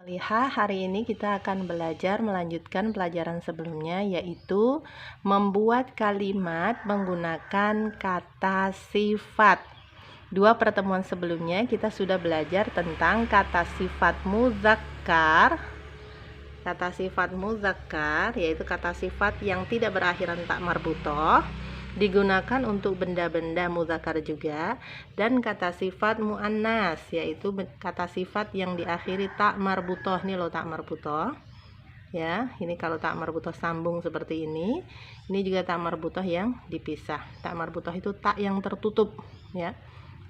Lihat, hari ini kita akan belajar melanjutkan pelajaran sebelumnya, yaitu membuat kalimat menggunakan kata sifat. Dua pertemuan sebelumnya kita sudah belajar tentang kata sifat muzakkar. Kata sifat muzakkar yaitu kata sifat yang tidak berakhiran tak marbutoh, digunakan untuk benda-benda muzakkar juga, dan kata sifat muannas yaitu kata sifat yang diakhiri tak marbutoh. Ini loh tak marbutoh ya, ini kalau tak marbutoh sambung seperti ini juga tak marbutoh yang dipisah. Tak marbutoh itu tak yang tertutup ya,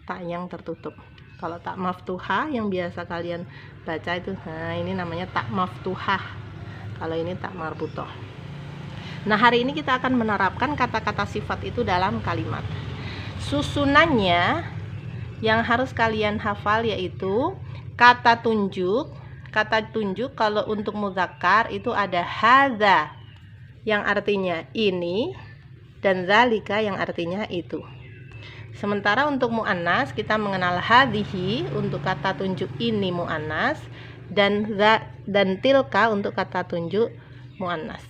tak yang tertutup. Kalau tak maftuhah yang biasa kalian baca itu, nah ini namanya tak maftuhah. Kalau ini tak marbutoh. Nah, hari ini kita akan menerapkan kata-kata sifat itu dalam kalimat. Susunannya yang harus kalian hafal yaitu kata tunjuk. Kata tunjuk kalau untuk muzakkar itu ada hadza yang artinya ini dan zalika yang artinya itu. Sementara untuk muannas kita mengenal hadhihi untuk kata tunjuk ini muannas, dan tilka untuk kata tunjuk muannas.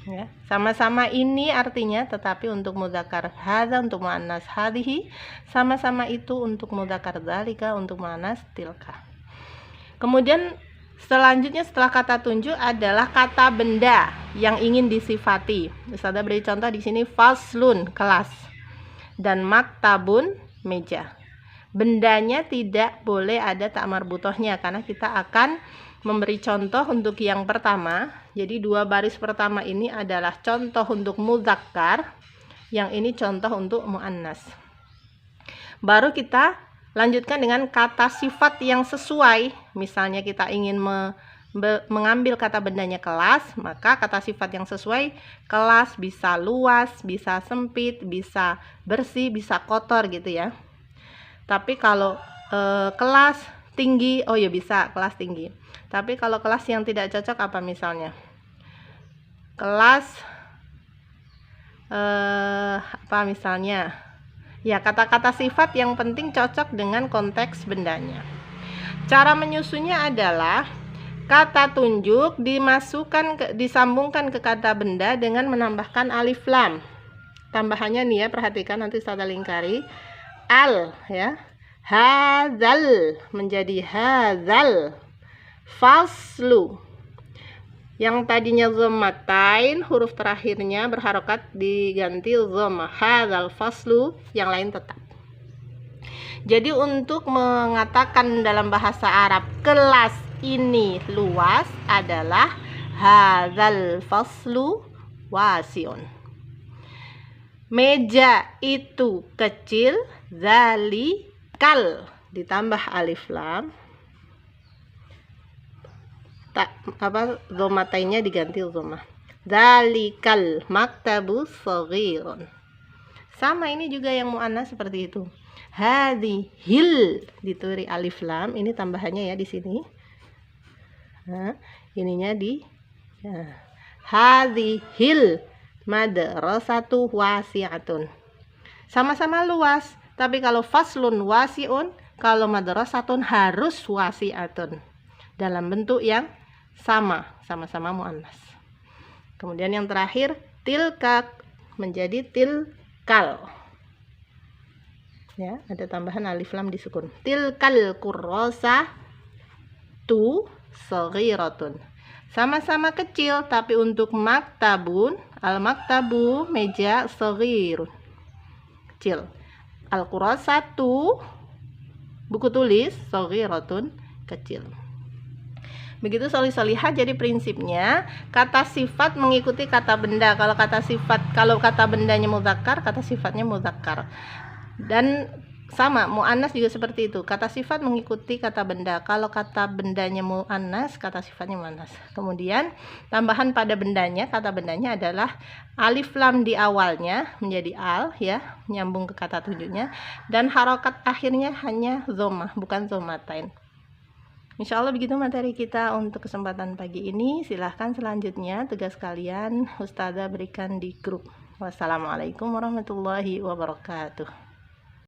Ya, sama-sama ini artinya, tetapi untuk muzakkar hadza, untuk muannas hadhihi, sama-sama itu untuk muzakkar dzalika, untuk muannas tilka. Kemudian selanjutnya setelah kata tunjuk adalah kata benda yang ingin disifati. Ustazah beri contoh di sini, faslun kelas dan maktabun meja. Bendanya tidak boleh ada tak marbutohnya karena kita akan memberi contoh untuk yang pertama. Jadi dua baris pertama ini adalah contoh untuk muzakkar, yang ini contoh untuk muannas. Baru kita lanjutkan dengan kata sifat yang sesuai. Misalnya kita ingin mengambil kata bendanya kelas, maka kata sifat yang sesuai kelas bisa luas, bisa sempit, bisa bersih, bisa kotor gitu ya. Tapi kalau kelas tinggi, oh ya bisa kelas tinggi. Tapi kalau kelas yang tidak cocok apa misalnya? Kelas apa misalnya? Ya, kata-kata sifat yang penting cocok dengan konteks bendanya. Cara menyusunnya adalah kata tunjuk disambungkan ke kata benda dengan menambahkan alif lam. Tambahannya nih ya, perhatikan nanti saya lingkari. Al ya. Hadzal menjadi hadzal. Faslu. Yang tadinya dhammatain, huruf terakhirnya berharokat diganti dhammah. Hadzal faslu, yang lain tetap. Jadi untuk mengatakan dalam bahasa Arab kelas ini luas adalah hadzal faslu wasiun. Meja itu kecil, zalikal ditambah alif lam. Dhamatainnya diganti dhammah. Zalikal maktabu shaghirun. Sama ini juga yang muannas seperti itu. Hadhil dituri alif lam, ini tambahannya ya di sini. Nah, ininya di hadhil madrasatu wasi'atun. Sama-sama luas, tapi kalau faslun wasi'un, kalau madrasatun harus wasi'atun. Dalam bentuk yang sama-sama muannas. Kemudian yang terakhir tilka menjadi tilkal. Ya, ada tambahan alif lam disukun. Tilkal kurrosa tu saghiratun. Sama-sama kecil, tapi untuk maktabun, al-maktabu meja saghirun. Kecil. Al-kurrosatu buku tulis, saghiratun kecil. Begitu solih-solihah. Jadi prinsipnya kata sifat mengikuti kata benda. Kalau kata bendanya muzakkar, kata sifatnya muzakkar. Dan sama muannas juga seperti itu. Kata sifat mengikuti kata benda. Kalau kata bendanya muannas, kata sifatnya muannas. Kemudian tambahan pada bendanya, kata bendanya adalah alif lam di awalnya menjadi al ya, nyambung ke kata tunjuknya, dan harokat akhirnya hanya dhammah, bukan dhammatain. Insya Allah begitu materi kita untuk kesempatan pagi ini. Silahkan selanjutnya tugas kalian Ustazah berikan di grup. Wassalamualaikum warahmatullahi wabarakatuh.